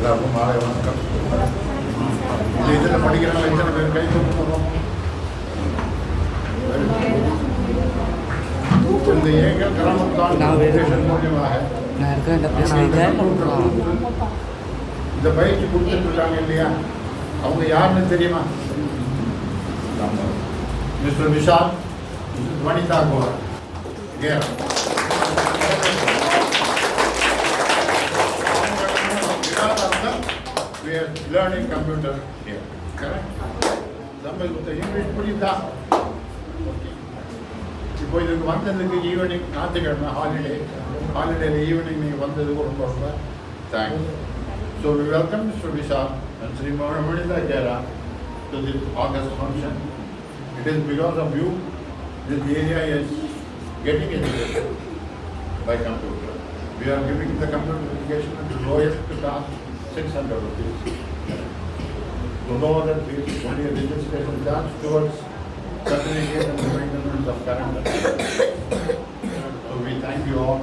எல்லாருக்கும் மாலை வணக்கம். இதில் படிக்கிறவங்க எத்தனை பேர் கை தூக்குறோம்? இந்த ஏகல் கிராமத்தான் மூலியமாக இந்த பயிற்சி கொடுத்துட்டு இருக்காங்க இல்லையா, அவங்க யாருன்னு தெரியுமா? Mister Vishal, Vanitha Gower. We are learning computer here. Correct? நம்ம இங்கிலீஷ் புரியுதா? இப்போ இதுக்கு வந்ததுக்கு ஈவினிங் ஞாயிற்றுக்கிழமை ஹாலிடேல ஈவினிங் நீங்கள் வந்ததுக்கு ரொம்ப ரொம்ப thanks. So we welcome Mr. Vishal and Sri Manida Jara to this August function. It is because of you this area is getting educated by computer. We are giving the computer education at the lowest class 600 rupees. To lower that fees, only a registration charge towards certificate and the maintenance of current affairs. So we thank you all.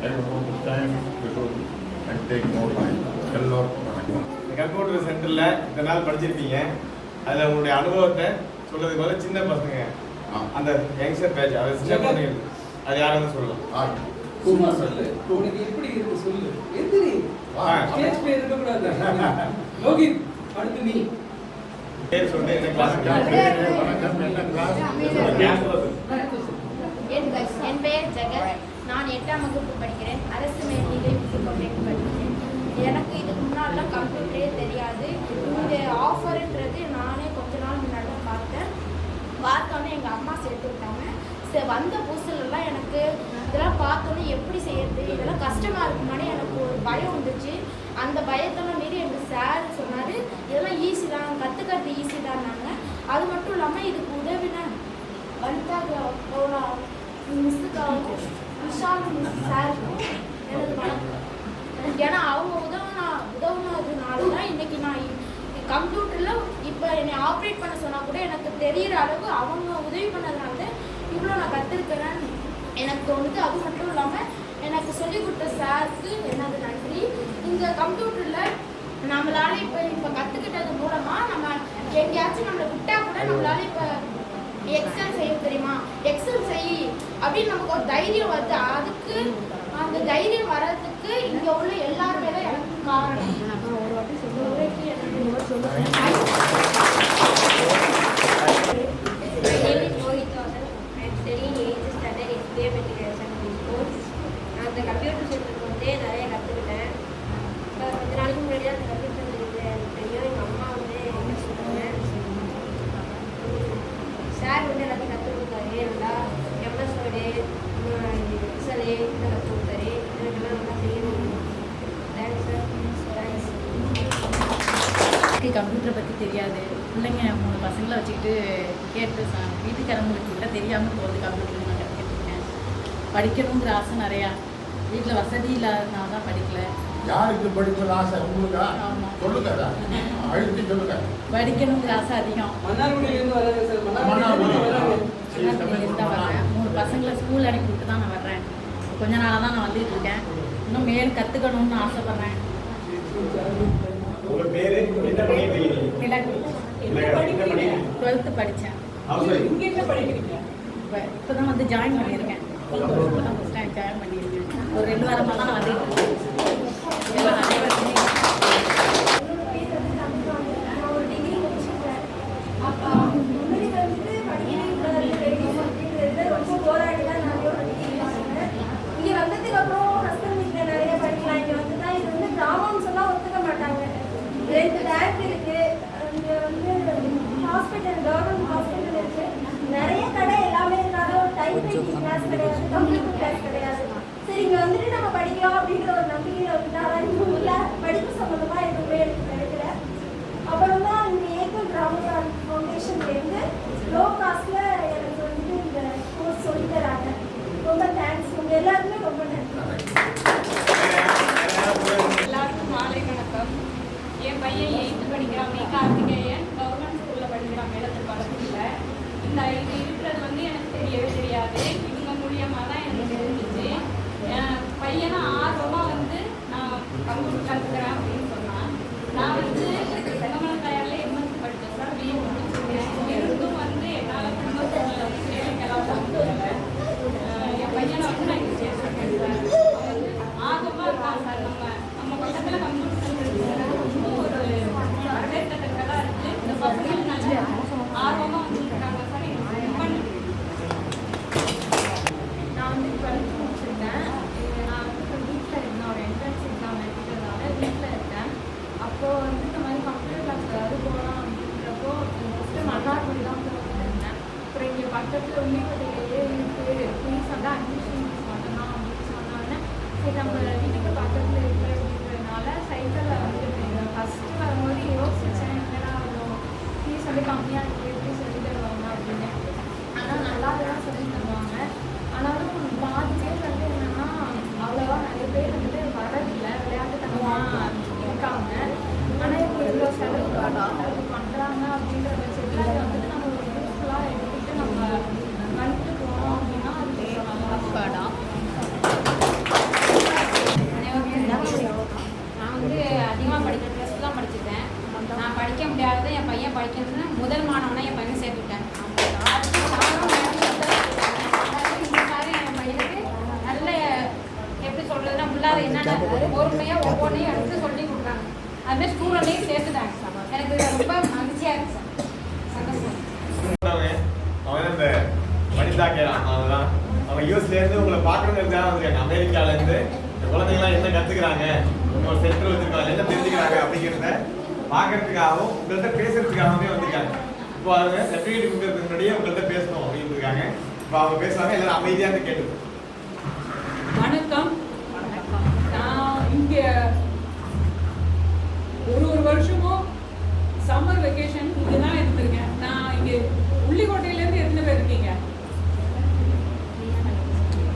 I will hold this time and take more time. Hello. Computer சென்டரில் இந்த நாள் படிச்சிருக்கீங்க. அதில் உங்களுடைய அனுபவத்தை சொல்றதுக்கு பதில் சின்ன பசங்க அந்த யங்ஸ்டர் பேட்ச் அதை சின்ன பசங்க அது யாரும் சொல்லலாம். சும்மா சொல்லு, உனக்கு எப்படி இருக்கு சொல்லு. எந்திரி, ஸ்டேஜ் பேர் இருக்க கூடாது. லோகித், அடுத்து நீ பேர் சொல்லு. என்ன கிளாஸ்? என் பெயர் ஜெகத். நான் 8ஆம் வகுப்பு படிக்கிறேன். அரசு மேல்நிலைப் பள்ளியில் படிக்கிறேன். எனக்கு இதுக்கு முன்னாடிலாம் கம்ப்யூட்டரே தெரியாது. இந்த ஆஃபர்ன்றது நானே கொஞ்ச நாள் முன்னாடி பார்த்தோன்னே எங்கள் அம்மா சேர்த்து விட்டாங்க. வந்த புதுசுலலாம் எனக்கு இதெல்லாம் பார்த்தோன்னே எப்படி செய்யறது, இதெல்லாம் கஷ்டமாக இருக்குமானே எனக்கு ஒரு பயம் வந்துச்சு. அந்த பயத்தெல்லாம் மீறி எங்கள் சார் சொன்னார், இதெல்லாம் ஈஸி தான், கற்றுக்கிறது ஈஸி தான்னாங்க. அது மட்டும் இல்லாமல் இதுக்கு உதவின வனிதா மிஸ்ஸுக்காகவும் விஷால் சாருக்கும் எனது வணக்கம். ஏன்னா அவங்க உதவுனதுனால தான் இன்றைக்கி நான் கம்ப்யூட்டரில் இப்போ என்னை ஆப்ரேட் பண்ண சொன்னால் கூட எனக்கு தெரிகிற அளவு அவங்க உதவி பண்ணதுனால தான் இவ்வளோ நான் கற்றுருக்கிறேன்னு எனக்கு தோணுது. அது மட்டும் இல்லாமல் எனக்கு சொல்லிக் கொடுத்த சாருக்கு எனது நன்றி. இந்த கம்ப்யூட்டரில் நம்மளால இப்போ கற்றுக்கிட்டது மூலமாக நம்ம எங்கேயாச்சும் நம்மளை விட்டால் கூட நம்மளால இப்போ எக்ஸல் செய்ய தெரியுமா, எக்ஸல் செய் அப்படின்னு நமக்கு ஒரு தைரியம் வருது. அதுக்கு அந்த தைரியம் வர்றதுக்கு இங்கே உள்ள எல்லாருமே தான் எனக்கு காரணம். ஒரு வாட்டி அந்த கம்ப்யூட்டர் சென்டருக்கு வந்து நிறைய கற்றுக்கிட்டேன். கொஞ்ச நாளைக்கு முன்னாடி தான் அந்த கம்ப்யூட்டர் தெரியும். எங்கள் அம்மா வந்து என்ன சொல்கிறாங்க, சார் வந்து எல்லாத்தையும் கற்றுக் கொடுத்தாரு. நல்லா எம்எஸ் வேர்டு, எக்ஸலு இதெல்லாம் கற்றுக் கொடுத்தாரு. இதெல்லாம் நல்லா செய்யணும். Thanks sir. தேங்க்ஸ். கம்ப்யூட்டரை பற்றி தெரியாது. பிள்ளைங்க 3 பசங்களை வச்சுக்கிட்டு கேட்டு வீட்டுக்காரங்களுக்கு கூட தெரியாமல் போகுது. கம்ப்யூட்டர் நான் கற்றுக்கிட்டேன். படிக்கணுங்கிற ஆசை நிறையா. வீட்டில் வசதி இல்லாதனால தான் படிக்கல. யாருக்கு படிக்கணும் ஆசை உங்களுக்கா? சொல்லுங்க, அழுத்தி சொல்லுங்க. படிக்கணுங்கிற ஆசை அதிகம். மன்னார்குடியிலேருந்து வர்றேன் சார். மன்னார்குடியிலேருந்து தான் வர்றேன். 3 பசங்களை ஸ்கூல் அனுப்பி விட்டு தான் நான் வர்றேன். கொஞ்ச நாளாக தான் நான் வந்துட்டு இருக்கேன். இன்னும் மேலும் கற்றுக்கணும்னு ஆசைப்பட்றேன். உங்கள் பேர் என்ன பண்ணிட்டு? 12th படித்தேன். இங்கே என்ன படிக்கிறீங்க? இப்போ தான் வந்து ஜாயின் பண்ணியிருக்கேன். ஃபஸ்ட் டைம் ஜாயின் பண்ணியிருக்கேன். ஒரு 2 வாரமாக தான் நான் வந்துட்டு இருக்கேன். எல்லாம் நிறைய நிறைய கடை எல்லாமே இருந்தாலும் டைப்பிங் கிளாஸ் கிடையாது, கம்ப்யூட்டர் கிளாஸ் கிடையாது. சரி, இங்கே வந்துட்டு நம்ம படிக்கலாம் அப்படின்ற ஒரு நம்பிக்கையில் வந்துட்டாதான் இந்த ஊரில் படிப்பு சம்மந்தமாக எதுவுமே எனக்கு கிடைக்கல. அப்புறம் தான் இந்த ஏகல் ராமதாஸ் ஃபவுண்டேஷன்லேருந்து லோ காஸ்ட்டில் எனக்கு வந்து இந்த கோர்ஸ் சொல்லி தராங்க. ரொம்ப தேங்க்ஸ். உங்கள் எல்லாருக்குமே ரொம்ப நன்றி. எல்லாருக்கும் மாலை வணக்கம். என் பையன் 8th படிக்கிறான். கார்த்திகேயன் கவர்மெண்ட் ஸ்கூலில் படிக்கிறான். மேலத்து படத்தில் இந்த இது இருக்கிறது வந்து எனக்கு தெரியவே தெரியாது. இவங்க மூலியமாக தான் எனக்கு தெரிஞ்சிச்சு. என் பையனை ஆர்வமாக வந்து நான் கம்ப்யூட்டர் கற்றுக்கிறேன் அப்படின்னு சொன்னான். வந்து உள்ளிக்கோட்டையிலேயே இருக்குது, ஃபீஸ் வந்து அட்மிஷன் ஃபீஸ் மட்டும்தான் அப்படின்னு சொன்னாங்க. சரி நம்ம வீட்டுக்கு பக்கத்தில் இருக்குது அப்படின்றதுனால சைக்கிளில் வந்து ஃபஸ்ட்டு வரும்போது யோசித்தேன், என்னடா அவ்வளோ ஃபீஸ் வந்து கம்மியாக இருக்குது, எப்படி சொல்லி தருவாங்க அப்படின்னு. ஆனால் நல்லா தான் சொல்லி தருவாங்க. ஆனாலும் பாதி பேர் வந்து என்னென்னா அவ்வளோவா நிறைய பேர் வந்து வரதில்லை, விளையாட்டுத்தனமாக இருக்காங்க. ஆனால் இப்போ இவ்வளோ செலவு பண்ணுறாங்க அப்படின்ற பட்சத்தில் அதை வந்துட்டு நம்ம ஒரு யூஸ்ஃபுல்லாக எடுத்துக்கிட்டு நம்ம வந்துட்டு போனோம் அப்படின்னா அது நல்லா. நான் வந்து அதிகமாக படிக்கிற ப்ளஸ் தான் படிச்சிருக்கேன். நான் படிக்க முடியாதது என் பையன் படிக்கிறதுன்னு முதல் மாணவனை என் பையனை சேர்த்துட்டேன். இந்த மாதிரி என் பையனுக்கு நல்ல எப்படி சொல்கிறதுனா உள்ளார என்னென்ன பொறுமையாக ஒவ்வொன்றையும் எடுத்து சொல்லி கொடுக்குறாங்க. அதுமாதிரி ஸ்டூடெண்ட்டையும் சேர்த்துட்டாங்க. எனக்கு ரொம்ப மகிழ்ச்சியாக இருக்கு சார், சந்தோஷம். அவன் இந்த வனிதா கேரான், அவன் அவன் யூஎஸ்லேருந்து உங்களை பார்க்கணுங்கிறது தான் வந்துருக்காங்க. அமெரிக்காவிலேருந்து இந்த குழந்தைங்களாம் என்ன கற்றுக்குறாங்க, உங்க சென்டர் வச்சுருக்காங்க, என்ன தெரிஞ்சுக்கிறாங்க அப்படிங்கிறத பார்க்கறதுக்காகவும் உங்கள்கிட்ட பேசுறதுக்காகவே வந்திருக்காங்க. இப்போ அவங்க சர்டிஃபிகேட் கொடுக்கறதுக்கு முன்னாடியே உங்கள்கிட்ட பேசணும் அப்படின்னு இருக்காங்க. இப்போ அவங்க பேசுவாங்க, எல்லாரும் அமைதியாக இருந்து கேட்டு. வணக்கம். நான் இங்கே ஒரு வருஷமும் சம்மர் வெக்கேஷன் இங்கே தான் இருந்திருக்கேன். நான் இங்கே உள்ளிக்கோட்டையிலேருந்து எத்தனை பேர் இருக்கீங்க?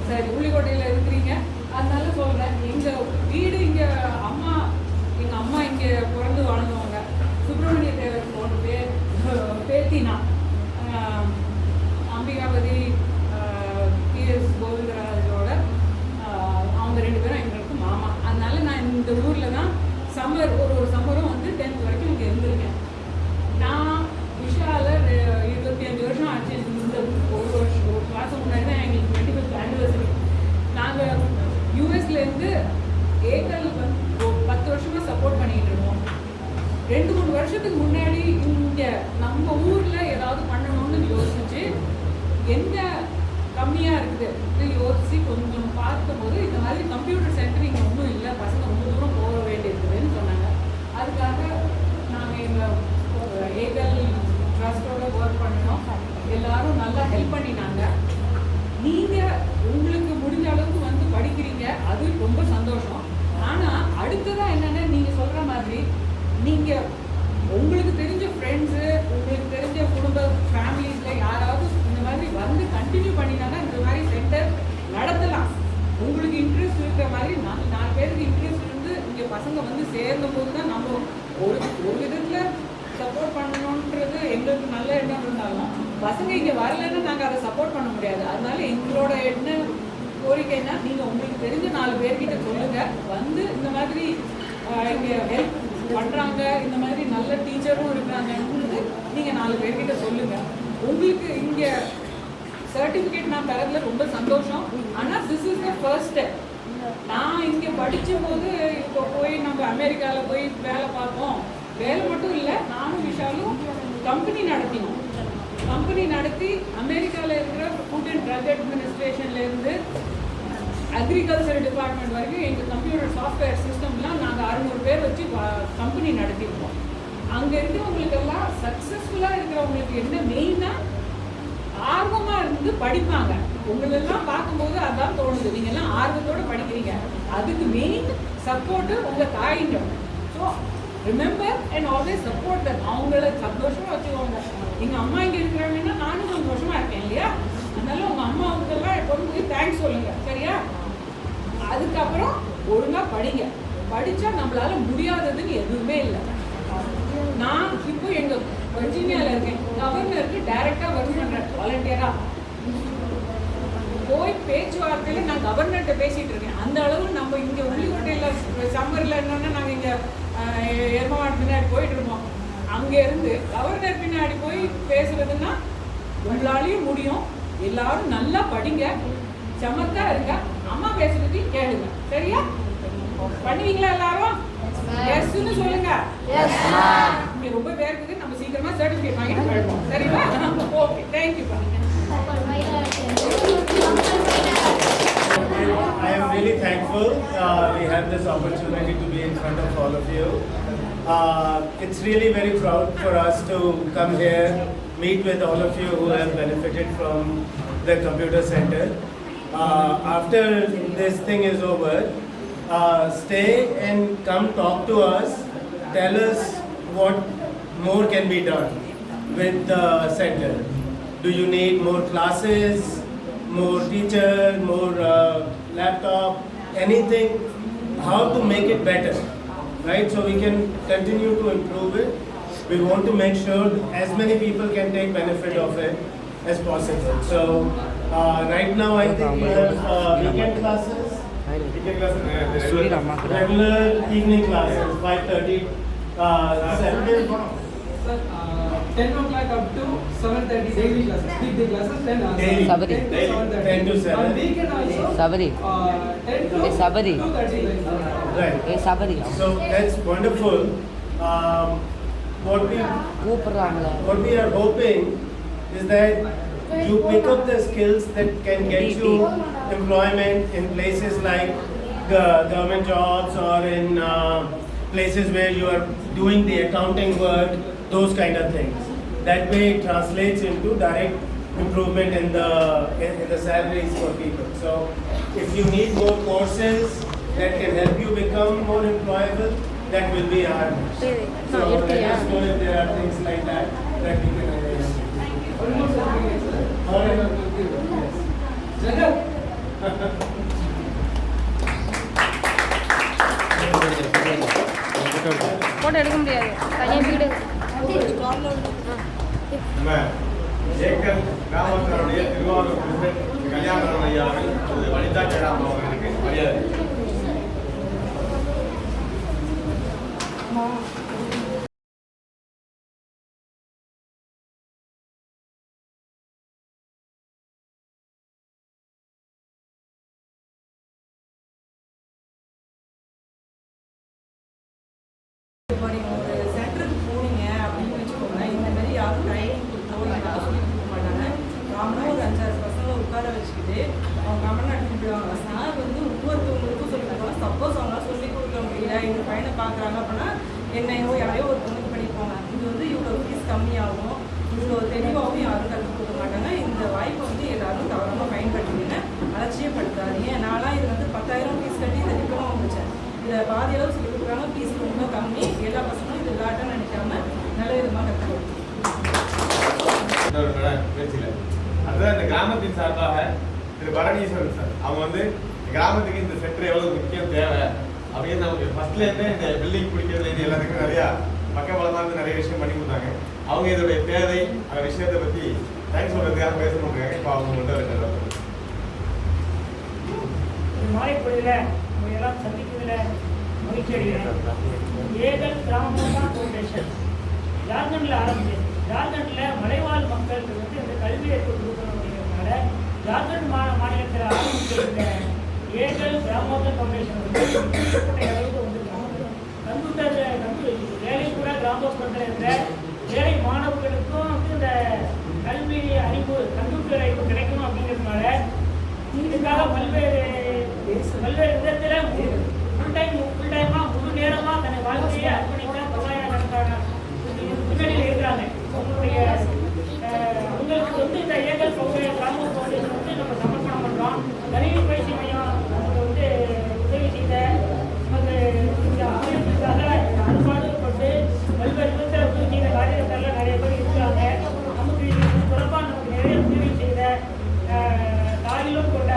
சரி, உள்ளிக்கோட்டையில் இருக்கிறீங்க, அதனால சொல்கிறேன். எங்கள் வீடு இங்கே எங்கள் அம்மா இங்கே பிறந்து வாழ்ந்தவங்க. சுப்பிரமணிய தேவர் பேத்தினா அம்பிகாபதி PS கோவிந்தராஜோட அவங்க 2 பேரும் எங்களுக்கு மாமா. அதனால நான் இந்த ஊரில் தான் சம்மர் ஒரு சம்மரும் வந்து 10th வரைக்கும் இங்கே இருந்திருக்கேன். நான் விஷால 25 வருஷம் ஆச்சு. இந்த ஒரு மாதம் முன்னாடி தான் எங்களுக்கு 25th ஆனிவர்சரி. நாங்கள் யூஎஸ்லேருந்து ஏர்டெல் 10 வருஷமாக சப்போர்ட் பண்ணிகிட்டு இருக்கோம். 2-3 வருஷத்துக்கு முன்னாடி இங்கே நம்ம ஊரில் ஏதாவது பண்ணணும்னு யோசிச்சு என்ன கம்மியாக இருக்குது யோசிச்சு கொஞ்சம் பார்த்தபோது இந்த மாதிரி கம்ப்யூட்டர் சென்டர் இங்கே ஒன்றும் இல்லை, பசங்க ரொம்ப தூரம் போக வேண்டியிருக்குதுன்னு சொன்னாங்க. அதுக்காக நாங்கள் எங்கள் ஏர்டெல் ட்ரஸ்டோட ஒர்க் பண்ணினோம். எல்லாரும் நல்லா ஹெல்ப் பண்ணினாங்க. நீங்கள் உங்களுக்கு முடிஞ்ச அளவுக்கு வந்து படிக்கிறீங்க, அது ரொம்ப சந்தோஷம். ஆனால் அடுத்ததான் என்னென்னா நீங்கள் சொல்கிற மாதிரி நீங்கள் உங்களுக்கு தெரிஞ்ச ஃப்ரெண்ட்ஸு, உங்களுக்கு தெரிஞ்ச குடும்ப ஃபேமிலிஸில் யாராவது இந்த மாதிரி வந்து கண்டினியூ பண்ணினாங்கன்னா இந்த மாதிரி சென்டர் நடத்தலாம். உங்களுக்கு இன்ட்ரெஸ்ட் இருக்கிற மாதிரி 4 பேருக்கு இன்ட்ரெஸ்ட் இருந்து இங்கே பசங்க வந்து சேர்ந்த போது தான் நம்ம ஒரு விதத்தில் சப்போர்ட் பண்ணணுன்றது எங்களுக்கு நல்ல எண்ணம் இருந்தாலும் பசங்க இங்கே வரலன்னா நாங்கள் அதை சப்போர்ட் பண்ண முடியாது. அதனால எங்களோட கோரிக்கைன்னா நீங்கள் உங்களுக்கு தெரிஞ்ச 4 பேர்கிட்ட சொல்லுங்கள், வந்து இந்த மாதிரி இங்கே ஹெல்ப் பண்ணுறாங்க, இந்த மாதிரி நல்ல டீச்சரும் இருக்காங்கன்றது நீங்கள் 4 பேர்கிட்ட சொல்லுங்கள். உங்களுக்கு இங்கே சர்டிஃபிகேட் நான் தரதுல ரொம்ப சந்தோஷம். ஆனால் this is the first step. நான் இங்கே படித்த போது இப்போ போய் நம்ம அமெரிக்காவில் போய் வேலை பார்ப்போம். வேலை மட்டும் இல்லை, நானும் விஷாலும் கம்பெனி நடத்தினோம். கம்பெனி நடத்தி அமெரிக்காவில் இருக்கிற ஃபுட் அண்ட் ட்ரக் அட்மினிஸ்ட்ரேஷன்லேருந்து அக்ரிகல்ச்சர் டிபார்ட்மெண்ட் வரைக்கும் எங்கள் கம்ப்யூட்டர் சாஃப்ட்வேர் சிஸ்டம்லாம் நாங்கள் 600 பேர் வச்சு கம்பெனி நடத்தியிருக்கோம். அங்கே இருக்கிறவங்களுக்கெல்லாம் சக்ஸஸ்ஃபுல்லாக இருக்கிறவங்களுக்கு என்ன மெயினாக ஆர்வமாக இருந்து படிப்பாங்க. உங்களெல்லாம் பார்க்கும்போது அதான் தோணுது, நீங்கள்லாம் ஆர்வத்தோடு படிக்கிறீங்க. அதுக்கு மெயின் சப்போர்ட்டு உங்கள் தாயிங்க. So remember and always support that. அவங்கள சந்தோஷமாக வச்சுக்கோங்க. எங்கள் அம்மா இங்கே இருக்கிறாங்கன்னா நானும் சந்தோஷமாக இருக்கேன் இல்லையா? அதனால உங்கள் அம்மாவுக்கெல்லாம் எப்போதும் போய் தேங்க்ஸ் சொல்லுங்கள், சரியா? அதுக்கப்புறம் ஒழுங்காக படிங்க. படித்தா நம்மளால முடியாததுன்னு எதுவுமே இல்லை. நான் இப்போ எங்கள் வர்ஜீனியாவில் இருக்கேன். கவர்னருக்கு டைரெக்டாக ஒர்க் பண்ணுறேன் வாலண்டியராக. போய் பேச்சுவார்த்தையில் நான் கவர்னர்கிட்ட பேசிகிட்டு இருக்கேன். அந்த அளவு நம்ம இங்கே உள்ளிக்கோட்டையில் சம்மரில் என்னன்னா நாங்கள் இங்கே எருமாடு பின்னாடி போயிட்டு இருப்போம். அங்கேருந்து கவர்னர் பின்னாடி போய் பேசுறதுன்னா உங்களாலையும் முடியும். எல்லாரும் நல்லா படிங்க, சமத்தா இருங்க, அம்மா பேசுறதையும் கேளுங்க, சரியா? பண்ணுவீங்களா எல்லாரும்? எஸ்ன்னு சொல்லுங்க. இங்க ரொம்ப பேருக்கு நம்ம சீக்கிரமா சர்டிஃபிகேட் வாங்கிட்டு போயிடுவோம், சரியா? Okay, thank you. I am really thankful we had this opportunity to be in front of all of you. It's really very proud for us to come here, meet with all of you who have benefited from the computer center. After this thing is over, stay and come talk to us, tell us what more can be done with the center. Do you need more classes, more teacher, more laptop, anything, how to make it better, right? So we can continue to improve it. We want to make sure as many people can take benefit of it as possible. So right now I think we have weekend classes, regular evening classes, 5:30, 7 10 o'clock up to 7:30 daily classes. Weekday classes, then Daily. Sabari. 10 to 7. On weekend also, Sabari. 10 to Sabari. 2:30. Right. Sabari. So that's wonderful. What we are hoping is that you pick up the skills that can get you employment in places like government jobs or in places where you are doing the accounting work, those kind of things. That way it translates into direct improvement in the salaries for people. So if you need more courses that can help you become more employable, that will be our wish. So let us know if there are things like that that we can arrange. One more certificate, sir. All right. Jagat. Photo எடுக்க முடியாது தனியாக வீடு நம்ம ஏக்கல் கிராமத்தினுடைய Thiruvarur president கல்யாணம் ஐயா அவர்கள் வனிதா கேடாம் அவர்களுக்கு மரியாதை. இப்போ நீங்கள் ஒரு சென்டருக்கு போனீங்க அப்படின்னு வச்சுக்கோங்களேன், இந்த மாதிரி யாரும் ட்ரைனிங் கொடுத்தோ யாரும் சொல்லி கொடுக்க மாட்டாங்க. காமனாக ஒரு 5-6 பசங்களை உட்கார வச்சுக்கிட்டு அவங்க கமெண்ட் நடத்திட்டு போயிடுவாங்க. சார் வந்து ஒவ்வொருத்தவங்களுக்கும் சொல்லி கொடுப்பாங்க. சப்போஸ் அவங்களால சொல்லி கொடுக்க முடியல, எங்கள் பையனை பார்க்குறாங்க அப்படின்னா என்னையோ யாரையோ ஒரு பொண்ணுக்கு பண்ணிப்பாங்க. இது வந்து இவ்வளோ ஃபீஸ் கம்மியாகும், இவ்வளோ தெளிவாகவும் யாரும் கற்றுக் கொடுக்க மாட்டாங்க. இந்த வாய்ப்பை வந்து எல்லாரும் தவறாமல் பயன்படுத்திங்க, அலட்சியப்படுத்தாதீங்க. நான்லாம் இது வந்து 10,000 ஃபீஸ் கட்டி இந்த டிப்ளமோ முடித்தேன். இதில் பாதி அளவு சொல்லி கொடுக்குறாங்க, ஃபீஸ் ரொம்ப கம்மி. எல்லா பசங்களும் இது விளையாட்டுன்னு நினைக்காம நல்ல விதமாக கற்றுக்கணும். அதுதான் இந்த கிராமத்தின் சார்பாக திரு பரணீஸ்வரன் சார் அவங்க வந்து கிராமத்துக்கு இந்த சென்டர் எவ்வளவு முக்கியம் தேவை அப்படின்னு நமக்கு ஃபர்ஸ்ட்லேருந்தே இந்த பில்டிங் பிடிக்கிறதுல இது எல்லாத்துக்கும் நிறையா பக்கபலமாக இருந்து நிறைய விஷயம் பண்ணி கொடுத்தாங்க. அவங்க இதோடைய தேவை அந்த விஷயத்தை பற்றி தேங்க்ஸ் சொல்றதுக்காக பேசணுங்க. இப்போ அவங்க வந்து இருக்கிறாங்க. மாலை பொழுதில் உங்களை எல்லாம் சந்திக்கிறதுல மகிழ்ச்சி அடைகிறேன். ஏகல் கிராமோமா ஃபவுண்டேஷன் ஜார்க்கண்டில் ஆரம்பிச்சது. ஜார்க்கண்டில் மலைவாழ் மக்களுக்கு வந்து இந்த கல்வியை கொடுக்கணும் அப்படிங்கிறதுனால ஜார்க்கண்ட் மாநிலத்தில் ஆரம்பித்த இந்த ஏகல் கிராமோமா ஃபவுண்டேஷன் வந்து அளவுக்கு வந்துருக்காங்க. கம்ப்யூட்டர் வேலை கூட கிராமப்புறத்தில் இருக்கிற ஏழை மாணவர்களுக்கும் வந்து இந்த கல்வி அறிவு கம்ப்யூட்டர் அறிவு கிடைக்கணும் அப்படிங்கிறதுனால இதுக்காக பல்வேறு விதத்தில் ஃபுல் டைமாக முழு நேரமாக தன்னை வாழ்க்கையை அர்ப்பணிக்க பல்லாயிரக்கணக்கான முன்னணியில் இருக்கிறாங்க. அவங்களுக்கு வந்து இந்த ஏகல் கிராம ஃபவுண்டேஷன் வந்து நம்ம சமர்ப்பணம் பண்ணுறோம். கணினி பயிற்சி மையம் நமக்கு வந்து உதவி செய்த நமக்கு இந்த அமைப்புக்காக அறுபாடுபட்டு பல்வேறு விதத்தில் உதவி செய்த காரியத்தில் நிறைய பேர் இருக்கிறாங்க. நமக்கு சிறப்பாக நமக்கு நிறைய உதவி செய்த தாயிலும் கொண்ட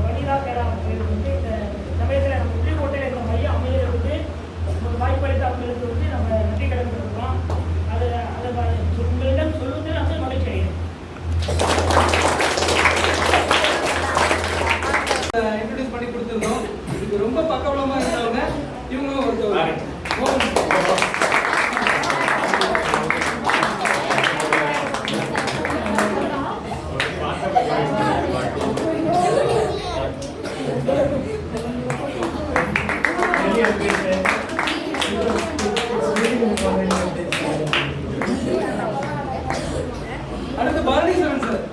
வனிதா கேராம் அவர்களுக்கு வந்து இந்த சமயத்தில் நம்ம புள்ளிக்கோட்டையில் இருக்கிற மையம் அமைதியில் வந்து வாய்ப்பளித்த அவங்களுக்கு வந்து நம்ம நன்றி கடன் கொடுக்குறோம். அதை உங்களிடம் சொல்லுவது வந்து மகிழ்ச்சி அடைகிறேன். இன்ட்ரோடியூஸ் பண்ணி கொடுத்துருந்தோம். இதுக்கு ரொம்ப பக்கபலமாக இருந்தவங்க இவங்களும் ஒருத்தவங்க. அடுத்து பரணீஸ்வரன் சார்.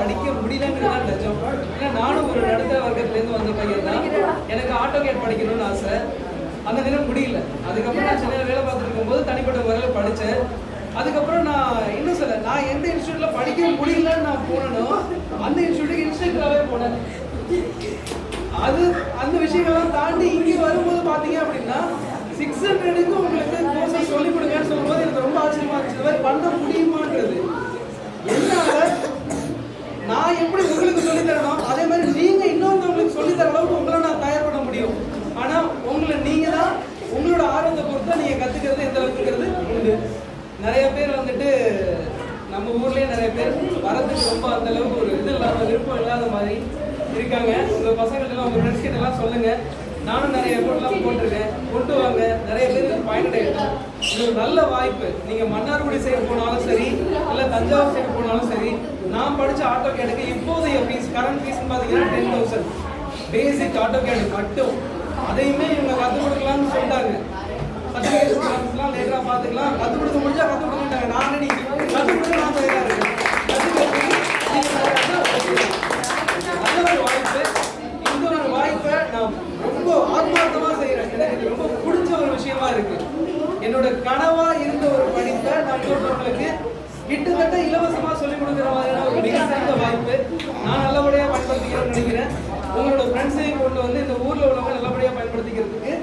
படிக்க முடியலங்கிறதா நிஜம். ஏன்னா நானும் ஒரு நடுத்தர வர்க்கத்துலேருந்து வந்த பையன் தான். எனக்கு ஆட்டோகேட் படிக்கணும்னு ஆசை. அந்த தினம் முடியல. அதுக்கப்புறம் நான் சென்னையில் வேலை பார்த்துட்டு இருக்கும்போது தனிப்பட்ட முறையில் படித்தேன். அதுக்கப்புறம் நான் இன்னும் சொல்ல, நான் எந்த இன்ஸ்டியூட்டில் படிக்க முடியலன்னு நான் போனேனோ அந்த இன்ஸ்டியூட்டுக்கு இன்ஸ்ட்ரக்டராகவே போனேன். அது அந்த விஷயங்கள்லாம் தாண்டி இங்கே வரும்போது பார்த்தீங்க அப்படின்னா 600க்கு உங்களுக்கு கோர்ஸஸ் சொல்லிக் கொடுங்கன்னு சொல்லும்போது எனக்கு ரொம்ப ஆச்சரியமா இருந்துச்சு. இந்த மாதிரி பண்ண முடியுமான்றது. என்னால் நான் எப்படி உங்களுக்கு சொல்லித் தரணும், அதே மாதிரி நீங்கள் இன்னொருத்தவங்களுக்கு சொல்லித்தர அளவுக்கு உங்களை நான் தயார் பண்ண முடியும். ஆனால் உங்களை நீங்கள் தான் உங்களோட ஆர்வத்தை பொறுத்தா நீங்கள் கற்றுக்கிறது எந்த அளவுக்குங்கிறது உண்டு. நிறைய பேர் வந்துட்டு நம்ம ஊர்லேயே நிறைய பேர் வரதுக்கு ரொம்ப அந்த அளவுக்கு ஒரு இது இல்லாமல் விருப்பம் இல்லாத மாதிரி இருக்காங்க. உங்கள் பசங்கள்லாம் உங்கள் ஃப்ரெண்ட்ஸ் கிட்டலாம் சொல்லுங்கள். நானும் நிறைய எஃபோர்ட்லாம் போட்டிருக்கேன். கொண்டு வாங்க, நிறைய பேருக்கு பயனடையட்டும். இது ஒரு நல்ல வாய்ப்பு. நீங்கள் மன்னார்குடி சைடு போனாலும் சரி, இல்லை தஞ்சாவூர் சைடு போனாலும் சரி, நான் படித்த ஆட்டோகேடுக்கு இப்போதைய ஃபீஸ், கரண்ட் ஃபீஸ்ன்னு பார்த்தீங்கன்னா 10,000 பேசிக் ஆட்டோகேடு மட்டும். அதையுமே இவங்க கற்றுக் கொடுக்கலாம்னு சொல்லிட்டாங்க. சர்டிஃபிகேஷன்லாம் லேட்டராக பார்த்துக்கலாம், கற்றுக் கொடுக்க முடிஞ்சா கற்றுக் கொடுத்துட்டாங்க. நான் ஆல்ரெடி கற்றுக் கொடுக்க நான் தயாராக இருக்கேன். நல்ல ஒரு வாய்ப்பு. இந்த ஒரு வாய்ப்பை நான் ரொம்ப ஆத்மார்த்தமாக செய்கிறேன். எனக்கு ரொம்ப பிடிச்ச ஒரு விஷயமா இருக்கு. என்னோட கனவா இருந்த ஒரு படிப்பை நான் இன்னொருத்தவங்களுக்கு கிட்டத்தட்ட இலவசமாக சொல்லிக் கொடுக்குற மாதிரியான ஒரு மிக சிறந்த வாய்ப்பு. நான் நல்லபடியாக பயன்படுத்திக்கிறேன்னு நினைக்கிறேன். உங்களோட ஃப்ரெண்ட்ஸையும் கொண்டு வந்து இந்த ஊரில் உள்ளவங்க நல்லபடியாக பயன்படுத்திக்கிறதுக்கு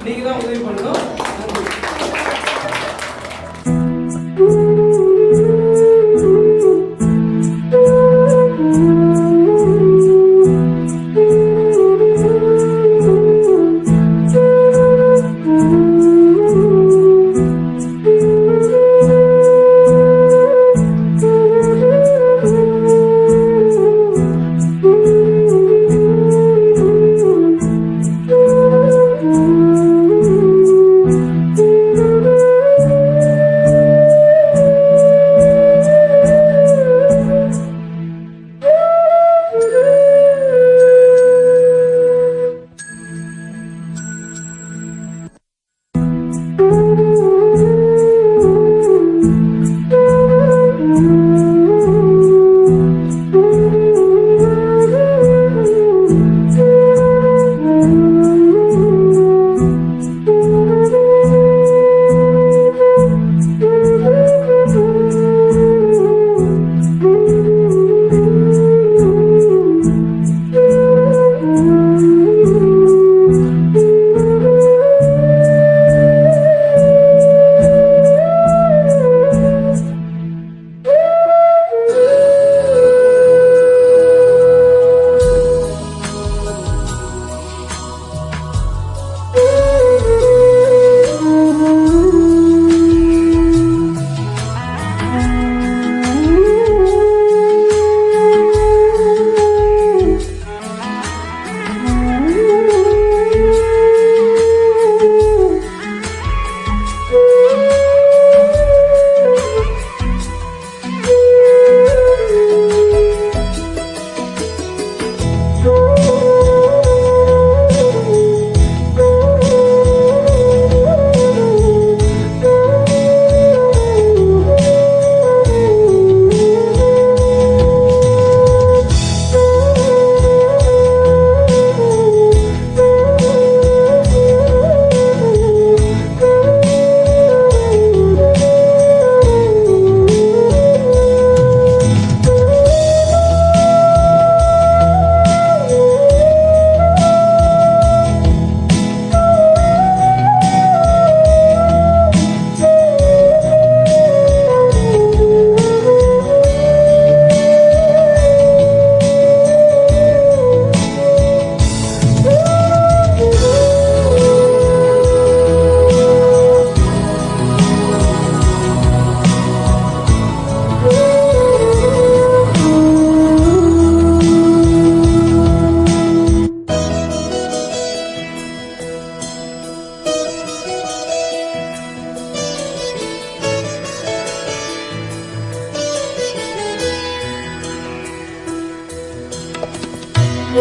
நீங்கள் தான் உதவி பண்ணணும். நன்றி.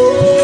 Oh